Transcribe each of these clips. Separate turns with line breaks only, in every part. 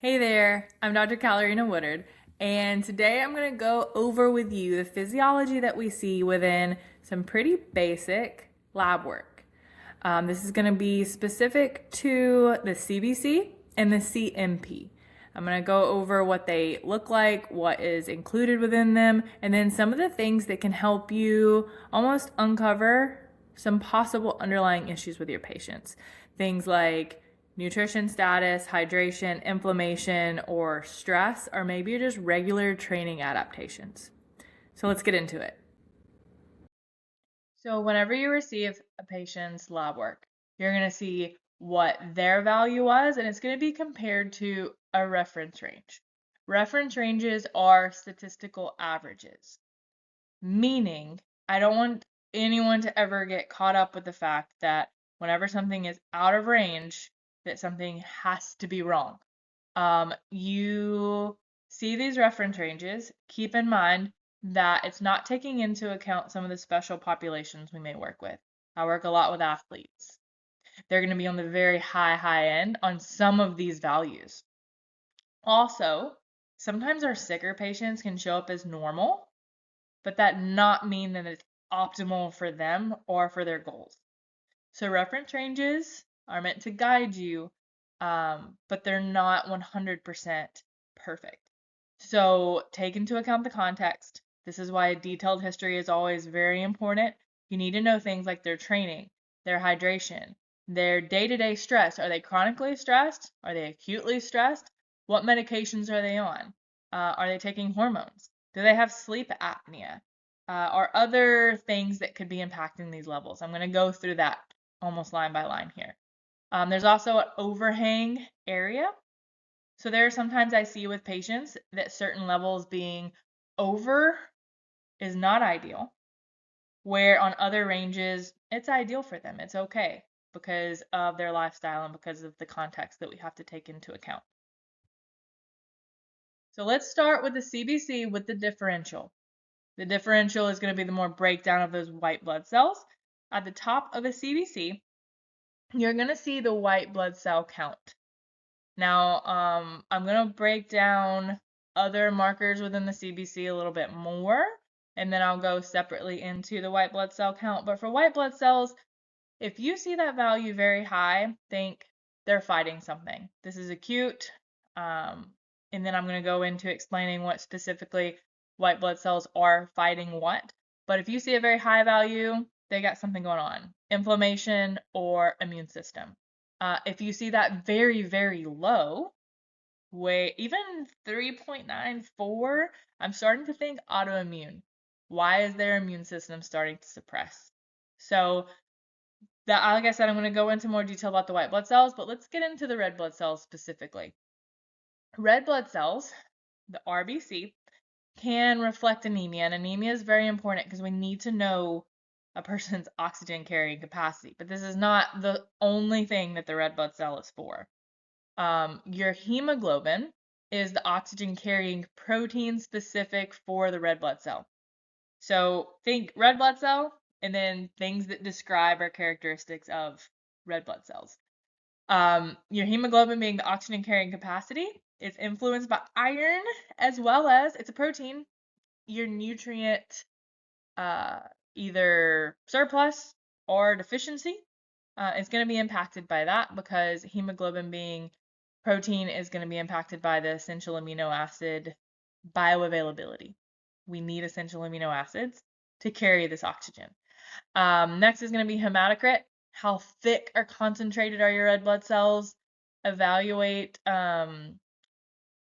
Hey there, I'm Dr. Callerina Woodard, and today I'm going to go over with you the physiology that we see within some pretty basic lab work. This is going to be specific to the CBC and the CMP. I'm going to go over what they look like, what is included within them, and then some of the things that can help you almost uncover some possible underlying issues with your patients. Things like nutrition status, hydration, inflammation, or stress, or maybe just regular training adaptations. So let's get into it. So whenever you receive a patient's lab work, you're going to see what their value was, and it's going to be compared to a reference range. Reference ranges are statistical averages, meaning I don't want anyone to ever get caught up with the fact that whenever something is out of range, that something has to be wrong. You see these reference ranges, keep in mind that it's not taking into account some of the special populations we may work with. I work a lot with athletes. They're going to be on the very high end on some of these values. Also, sometimes our sicker patients can show up as normal, but that not mean that it's optimal for them or for their goals. So reference ranges are meant to guide you, but they're not 100% perfect. So take into account the context. This is why a detailed history is always very important. You need to know things like their training, their hydration, their day-to-day stress. Are they chronically stressed? Are they acutely stressed? What medications are they on? Are they taking hormones? Do they have sleep apnea? Or other things that could be impacting these levels? I'm going to go through that almost line by line here. There's also an overhang area. So there are sometimes I see with patients that certain levels being over is not ideal, where on other ranges, it's ideal for them. It's okay because of their lifestyle and because of the context that we have to take into account. So let's start with the CBC with the differential. The differential is going to be the more breakdown of those white blood cells. At the top of a CBC, you're going to see the white blood cell count. Now, I'm going to break down other markers within the CBC a little bit more, and then I'll go separately into the white blood cell count. But for white blood cells, if you see that value very high, think they're fighting something. This is acute. And then I'm going to go into explaining what specifically white blood cells are fighting what. But if you see a very high value, they got something going on, inflammation or immune system. If you see that very, very low, even 3.94, I'm starting to think autoimmune. Why is their immune system starting to suppress? So that, like I said, I'm going to go into more detail about the white blood cells, but let's get into the red blood cells specifically. Red blood cells, the RBC, can reflect anemia, and anemia is very important because we need to know a person's oxygen carrying capacity, but this is not the only thing that the red blood cell is for. Your hemoglobin is the oxygen carrying protein specific for the red blood cell. So think red blood cell and then things that describe or characteristics of red blood cells. Your hemoglobin being the oxygen carrying capacity is influenced by iron as well as it's a protein. Your nutrient either surplus or deficiency is going to be impacted by that because hemoglobin being protein is going to be impacted by the essential amino acid bioavailability. We need essential amino acids to carry this oxygen. Next is going to be hematocrit. How thick or concentrated are your red blood cells? Evaluate the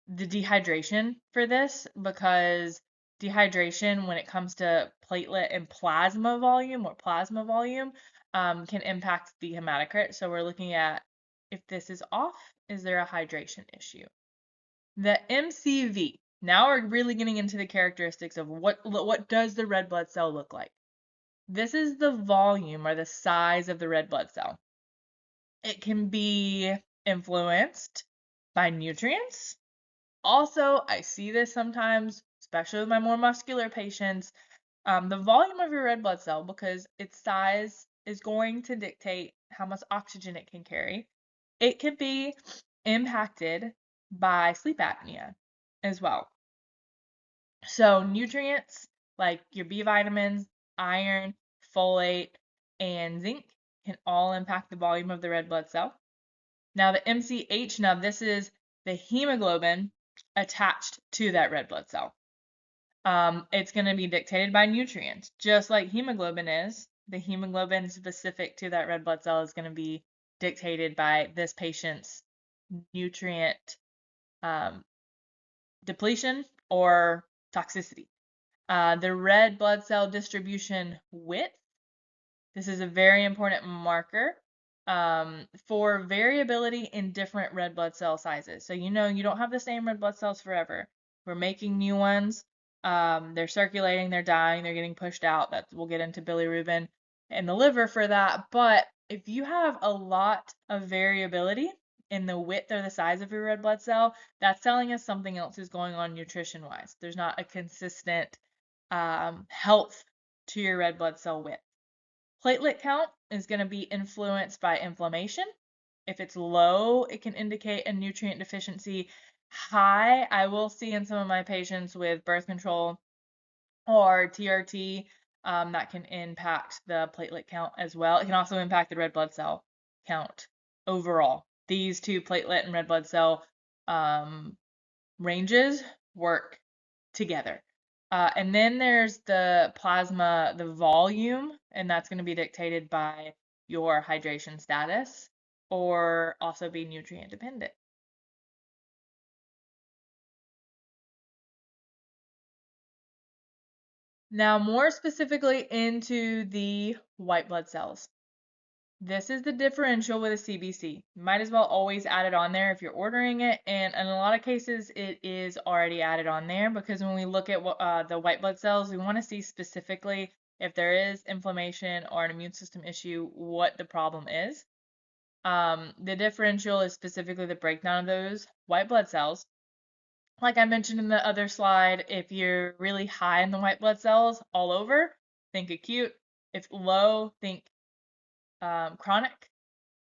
dehydration for this because dehydration, when it comes to platelet and plasma volume can impact the hematocrit. So we're looking at if this is off, is there a hydration issue? The MCV. Now we're really getting into the characteristics of what does the red blood cell look like. This is the volume or the size of the red blood cell. It can be influenced by nutrients. Also, I see this sometimes, especially with my more muscular patients, the volume of your red blood cell, because its size is going to dictate how much oxygen it can carry. It can be impacted by sleep apnea as well. So nutrients like your B vitamins, iron, folate, and zinc can all impact the volume of the red blood cell. Now the MCH, now this is the hemoglobin attached to that red blood cell. It's going to be dictated by nutrients, just like hemoglobin is. The hemoglobin specific to that red blood cell is going to be dictated by this patient's nutrient depletion or toxicity. The red blood cell distribution width, this is a very important marker for variability in different red blood cell sizes. So you don't have the same red blood cells forever. We're making new ones. They're circulating, they're dying, they're getting pushed out. We'll get into bilirubin and the liver for that. But if you have a lot of variability in the width or the size of your red blood cell, that's telling us something else is going on nutrition-wise. There's not a consistent health to your red blood cell width. Platelet count is going to be influenced by inflammation. If it's low, it can indicate a nutrient deficiency. High, I will see in some of my patients with birth control or TRT, that can impact the platelet count as well. It can also impact the red blood cell count overall. These two, platelet and red blood cell ranges, work together. And then there's the plasma, the volume, and that's going to be dictated by your hydration status or also be nutrient dependent. Now, more specifically into the white blood cells. This is the differential with a CBC. You might as well always add it on there if you're ordering it, and in a lot of cases it is already added on there because when we look at the white blood cells, we want to see specifically if there is inflammation or an immune system issue, what the problem is. The differential is specifically the breakdown of those white blood cells. Like I mentioned in the other slide, if you're really high in the white blood cells all over, think acute. If low, think chronic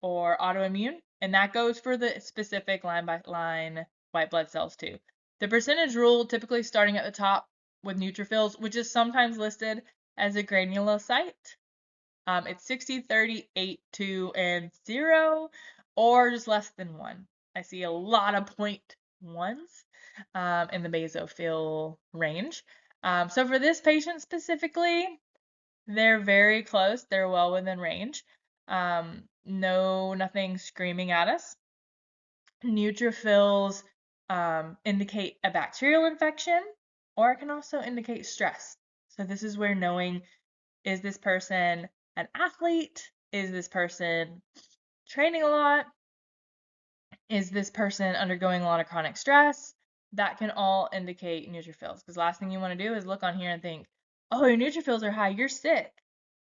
or autoimmune, and that goes for the specific line by line white blood cells too. The percentage rule typically starting at the top with neutrophils, which is sometimes listed as a granulocyte. It's 60, 30, 8, 2, and 0, or just less than 1. I see a lot of 0.1s in the basophil range. So for this patient specifically, they're very close. They're well within range. Nothing screaming at us. Neutrophils indicate a bacterial infection, or it can also indicate stress. So this is where knowing, is this person an athlete? Is this person training a lot? Is this person undergoing a lot of chronic stress? That can all indicate neutrophils. Because last thing you want to do is look on here and think, oh, your neutrophils are high, you're sick.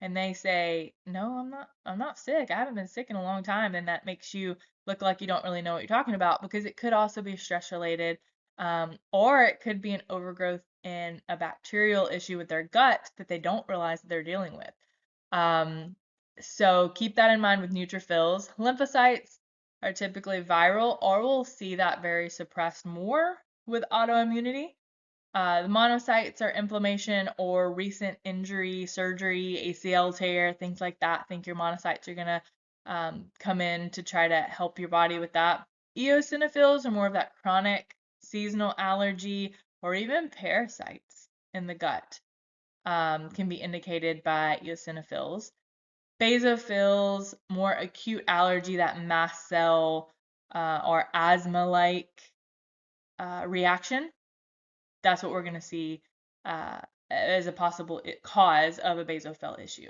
And they say, no, I'm not sick. I haven't been sick in a long time. And that makes you look like you don't really know what you're talking about because it could also be stress related. Or it could be an overgrowth in a bacterial issue with their gut that they don't realize that they're dealing with. So keep that in mind with neutrophils. Lymphocytes are typically viral, or we'll see that very suppressed more with autoimmunity. The monocytes are inflammation or recent injury, surgery, ACL tear, things like that. Think your monocytes are going to come in to try to help your body with that. Eosinophils are more of that chronic seasonal allergy or even parasites in the gut can be indicated by eosinophils. Basophils, more acute allergy, that mast cell or asthma-like reaction. That's what we're going to see as a possible cause of a basophil issue.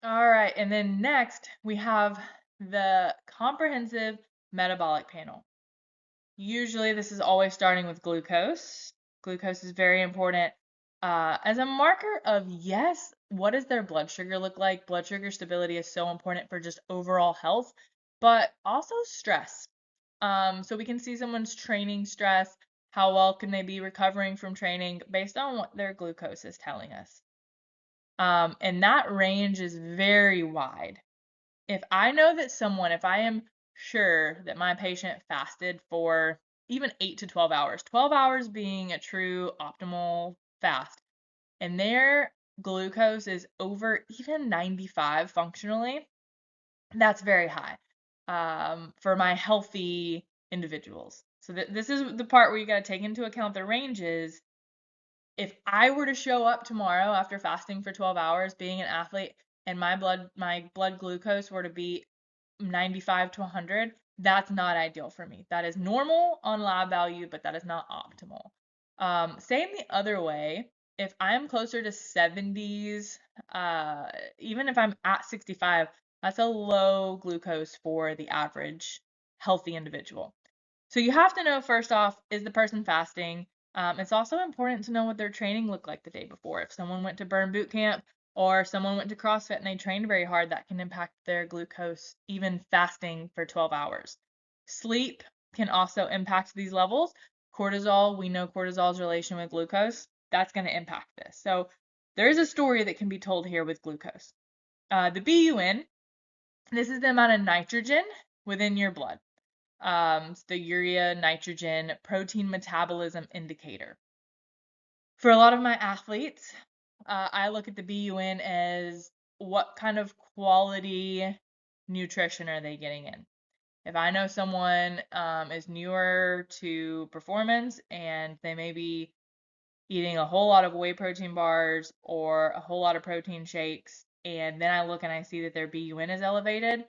All right, and then next we have the comprehensive metabolic panel. Usually this is always starting with glucose. Glucose is very important as a marker of, yes, what does their blood sugar look like? Blood sugar stability is so important for just overall health, but also stress. So we can see someone's training stress, how well can they be recovering from training based on what their glucose is telling us. And that range is very wide. If I know that if I am sure that my patient fasted for even 8 to 12 hours, 12 hours being a true optimal fast, and their glucose is over even 95 functionally, that's very high for my healthy individuals. So this is the part where you got to take into account the ranges. If I were to show up tomorrow after fasting for 12 hours, being an athlete, and my blood glucose were to be 95 to 100, that's not ideal for me. That is normal on lab value, but that is not optimal. Same the other way. If I'm closer to 70s, even if I'm at 65, that's a low glucose for the average healthy individual. So you have to know first off, is the person fasting? It's also important to know what their training looked like the day before. If someone went to burn boot camp or someone went to CrossFit and they trained very hard, that can impact their glucose even fasting for 12 hours. Sleep can also impact these levels. Cortisol, we know cortisol's relation with glucose. That's going to impact this. So there is a story that can be told here with glucose. The BUN, this is the amount of nitrogen within your blood. It's the urea nitrogen protein metabolism indicator. For a lot of my athletes, I look at the BUN as what kind of quality nutrition are they getting in. If I know someone is newer to performance and they may be eating a whole lot of whey protein bars or a whole lot of protein shakes, and then I look and I see that their BUN is elevated,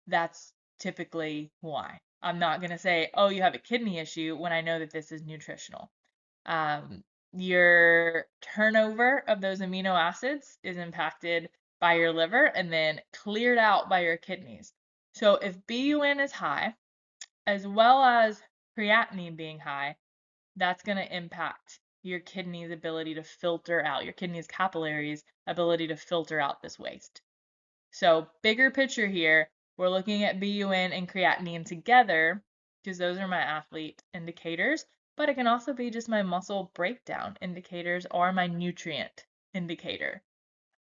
that's typically why. I'm not going to say, oh, you have a kidney issue when I know that this is nutritional. Your turnover of those amino acids is impacted by your liver and then cleared out by your kidneys. So if BUN is high, as well as creatinine being high, that's going to impact your kidney's ability to filter out, your kidney's capillaries' ability to filter out this waste. So bigger picture here, we're looking at BUN and creatinine together because those are my athlete indicators, but it can also be just my muscle breakdown indicators or my nutrient indicator.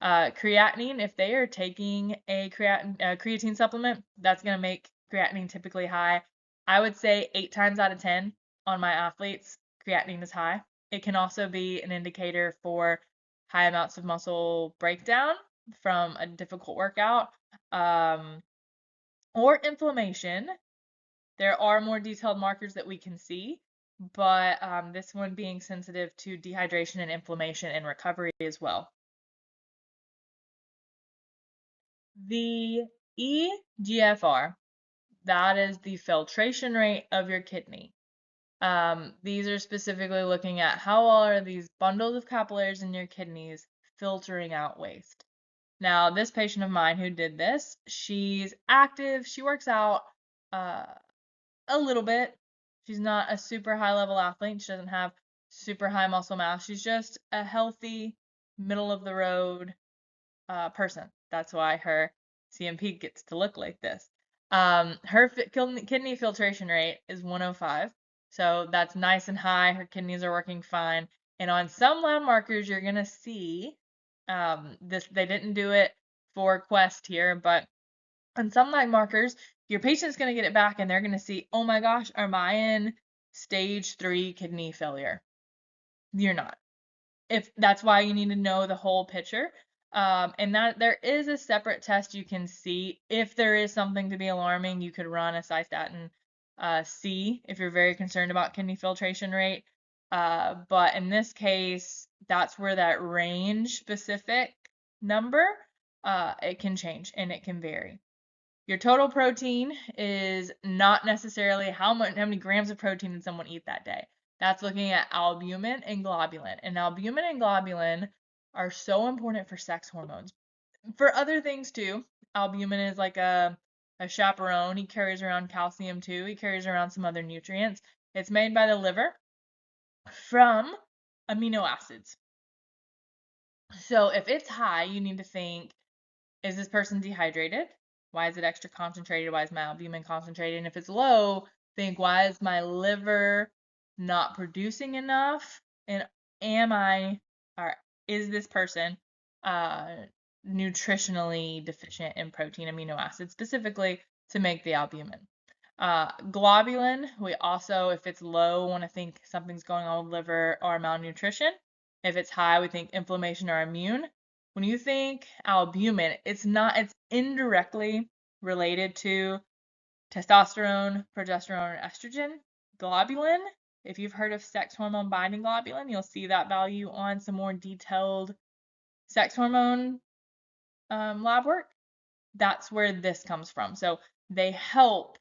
Creatinine, if they are taking a creatine supplement, that's going to make creatinine typically high. I would say 8 times out of 10 on my athletes, creatinine is high. It can also be an indicator for high amounts of muscle breakdown from a difficult workout or inflammation. There are more detailed markers that we can see, but this one being sensitive to dehydration and inflammation and recovery as well. The eGFR, that is the filtration rate of your kidney. These are specifically looking at how well are these bundles of capillaries in your kidneys filtering out waste. Now, this patient of mine who did this, she's active, she works out a little bit. She's not a super high level athlete. She doesn't have super high muscle mass. She's just a healthy, middle of the road person. That's why her CMP gets to look like this. Her kidney filtration rate is 105. So that's nice and high. Her kidneys are working fine. And on some lab markers, you're going to see this. They didn't do it for Quest here, but on some lab markers, your patient's going to get it back and they're going to see, oh my gosh, am I in stage 3 kidney failure? You're not. If that's why you need to know the whole picture. And that there is a separate test you can see. If there is something to be alarming, you could run a cystatin C if you're very concerned about kidney filtration rate. But in this case, that's where that range specific number, it can change and it can vary. Your total protein is not necessarily how many grams of protein did someone eat that day. That's looking at albumin and globulin. And albumin and globulin are so important for sex hormones. For other things too, albumin is like a chaperone. He carries around calcium too. He carries around some other nutrients. It's made by the liver from amino acids. So if it's high, you need to think, is this person dehydrated? Why is it extra concentrated? Why is my albumin concentrated? And if it's low, think, why is my liver not producing enough? And is this person nutritionally deficient in protein amino acids, specifically to make the albumin. Globulin, we also, if it's low, want to think something's going on with liver or malnutrition. If it's high, we think inflammation or immune. When you think albumin, it's indirectly related to testosterone, progesterone, or estrogen. Globulin, if you've heard of sex hormone binding globulin, you'll see that value on some more detailed sex hormone lab work. That's where this comes from. So they help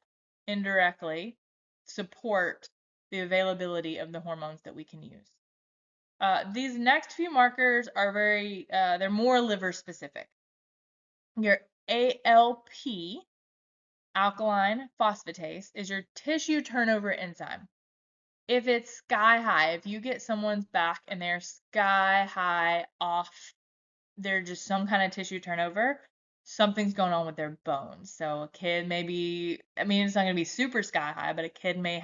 indirectly support the availability of the hormones that we can use. These next few markers are they're more liver specific. Your ALP, alkaline phosphatase, is your tissue turnover enzyme. If it's sky high, if you get someone's back and they're sky high off, they're just some kind of tissue turnover, something's going on with their bones. So a kid may be, it's not going to be super sky high, but a kid may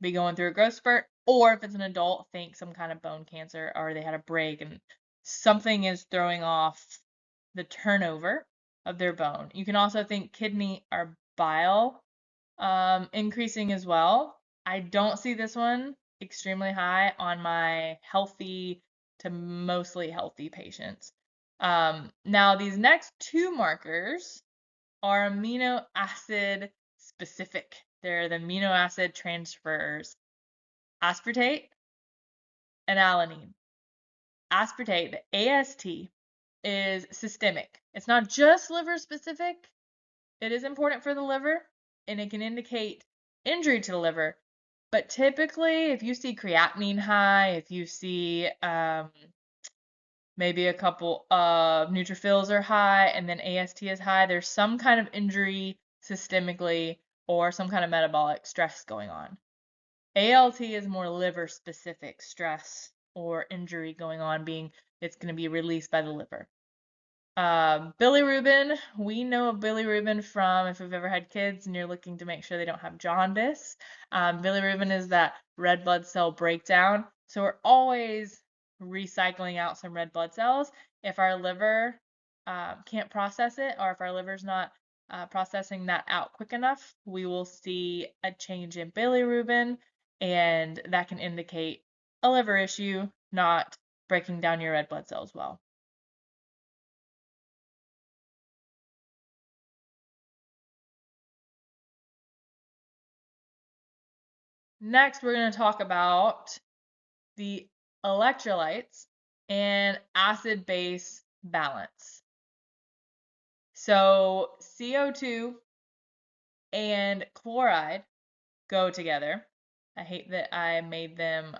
be going through a growth spurt, or if it's an adult, think some kind of bone cancer, or they had a break and something is throwing off the turnover of their bone. You can also think kidney or bile increasing as well. I don't see this one extremely high on my healthy to mostly healthy patients. Now, these next two markers are amino acid specific. They're the amino acid transfers, aspartate and alanine. Aspartate, the AST, is systemic. It's not just liver specific. It is important for the liver, and it can indicate injury to the liver. But typically, if you see creatinine high, if you see maybe a couple of neutrophils are high and then AST is high, there's some kind of injury systemically or some kind of metabolic stress going on. ALT is more liver specific stress or injury going on, it's going to be released by the liver. Bilirubin, we know of bilirubin from if we've ever had kids and you're looking to make sure they don't have jaundice. Bilirubin is that red blood cell breakdown. So we're always recycling out some red blood cells. If our liver can't process it, or if our liver's not processing that out quick enough, we will see a change in bilirubin, and that can indicate a liver issue, not breaking down your red blood cells well. Next, we're going to talk about the electrolytes and acid-base balance. So CO2 and chloride go together. I hate that I made them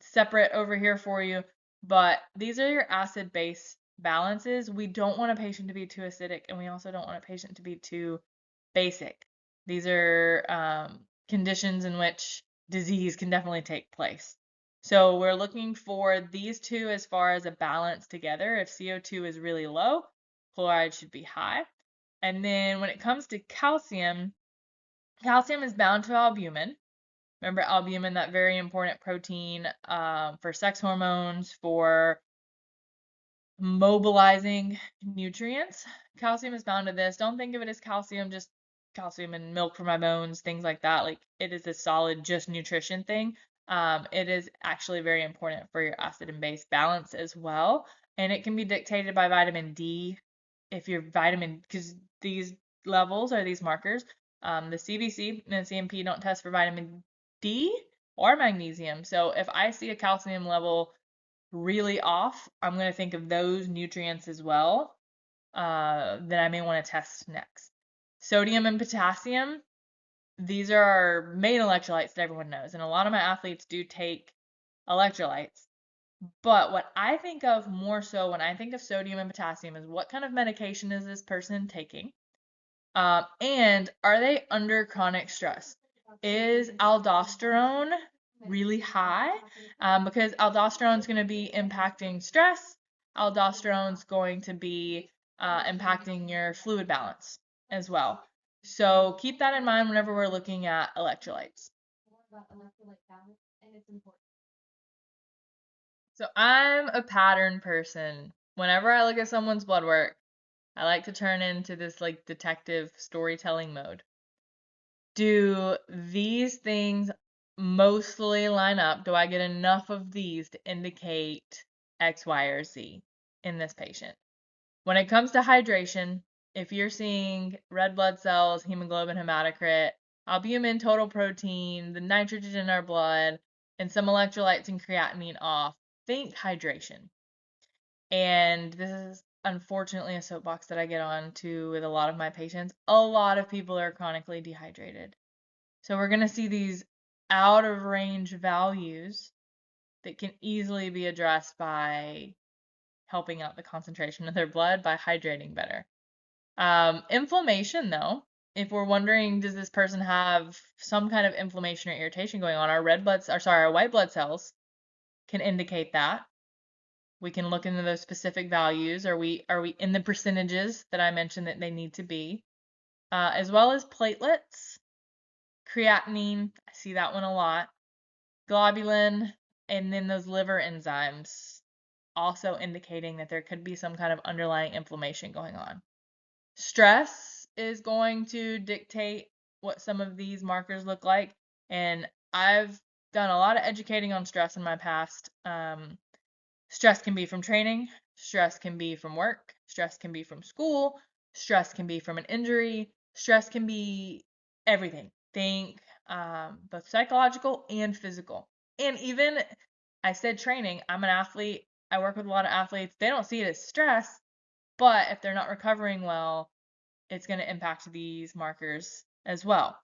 separate over here for you, but these are your acid-base balances. We don't want a patient to be too acidic, and we also don't want a patient to be too basic. These are conditions in which disease can definitely take place. So we're looking for these two as far as a balance together. If CO2 is really low, chloride should be high. And then when it comes to calcium, calcium is bound to albumin. Remember albumin, that very important protein for sex hormones, for mobilizing nutrients. Calcium is bound to this. Don't think of it as calcium, just calcium and milk for my bones, things like that. Like it is a solid just nutrition thing. It is actually very important for your acid and base balance as well. And it can be dictated by vitamin D. If your vitamin, because these levels are these markers, the CBC and CMP don't test for vitamin D or magnesium. So if I see a calcium level really off, I'm going to think of those nutrients as well that I may want to test next. Sodium and potassium, these are our main electrolytes that everyone knows, and a lot of my athletes do take electrolytes. But what I think of more so when I think of sodium and potassium is what kind of medication is this person taking? And are they under chronic stress? Is aldosterone really high? Because aldosterone is going to be impacting stress. Aldosterone is going to be impacting your fluid balance as well. So keep that in mind whenever we're looking at electrolytes. So I'm a pattern person. Whenever I look at someone's blood work, I like to turn into this like detective storytelling mode. Do these things mostly line up? Do I get enough of these to indicate X, Y, or Z in this patient? When it comes to hydration, if you're seeing red blood cells, hemoglobin, hematocrit, albumin, total protein, the nitrogen in our blood, and some electrolytes and creatinine off, think hydration. And this is unfortunately a soapbox that I get on to with a lot of my patients. A lot of people are chronically dehydrated. So we're going to see these out of range values that can easily be addressed by helping out the concentration of their blood by hydrating better. Inflammation, though, if we're wondering, does this person have some kind of inflammation or irritation going on, our white blood cells can indicate that. We can look into those specific values. Are we in the percentages that I mentioned that they need to be? As well as platelets, creatinine, I see that one a lot, globulin, and then those liver enzymes, also indicating that there could be some kind of underlying inflammation going on. Stress is going to dictate what some of these markers look like, and I've done a lot of educating on stress in my past. Stress can be from training, stress can be from work, stress can be from school, stress can be from an injury, stress can be everything. Think both psychological and physical. And even, I said training, I'm an athlete, I work with a lot of athletes, they don't see it as stress, but if they're not recovering well, it's going to impact these markers as well.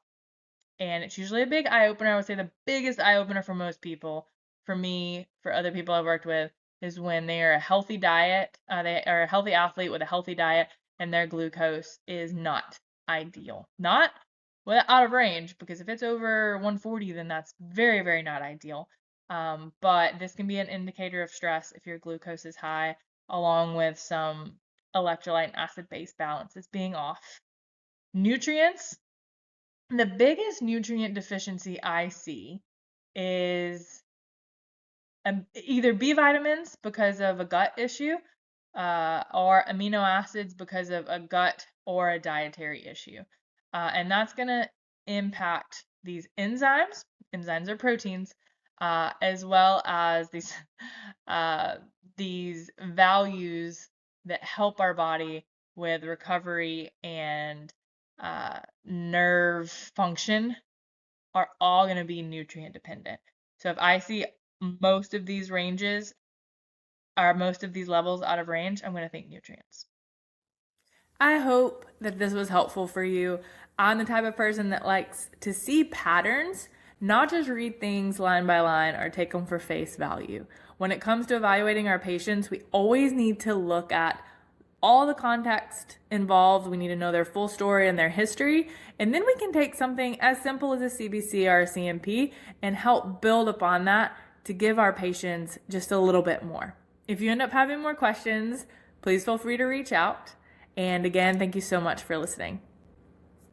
And it's usually a big eye opener. I would say the biggest eye opener for most people, for me, for other people I've worked with, is when they are a healthy diet, they are a healthy athlete with a healthy diet, and their glucose is not ideal. Not out of range, because if it's over 140, then that's very, very not ideal. But this can be an indicator of stress if your glucose is high, along with some electrolyte and acid-base balances being off. Nutrients. The biggest nutrient deficiency I see is either B vitamins because of a gut issue, or amino acids because of a gut or a dietary issue. And that's going to impact these enzymes. Enzymes are proteins, as well as these values that help our body with recovery and nerve function are all going to be nutrient dependent. So if I see most of these ranges or most of these levels out of range, I'm going to think nutrients. I hope that this was helpful for you. I'm the type of person that likes to see patterns, not just read things line by line or take them for face value. When it comes to evaluating our patients, we always need to look at all the context involved. We need to know their full story and their history. And then we can take something as simple as a CBC or a CMP and help build upon that to give our patients just a little bit more. If you end up having more questions, please feel free to reach out. And again, thank you so much for listening.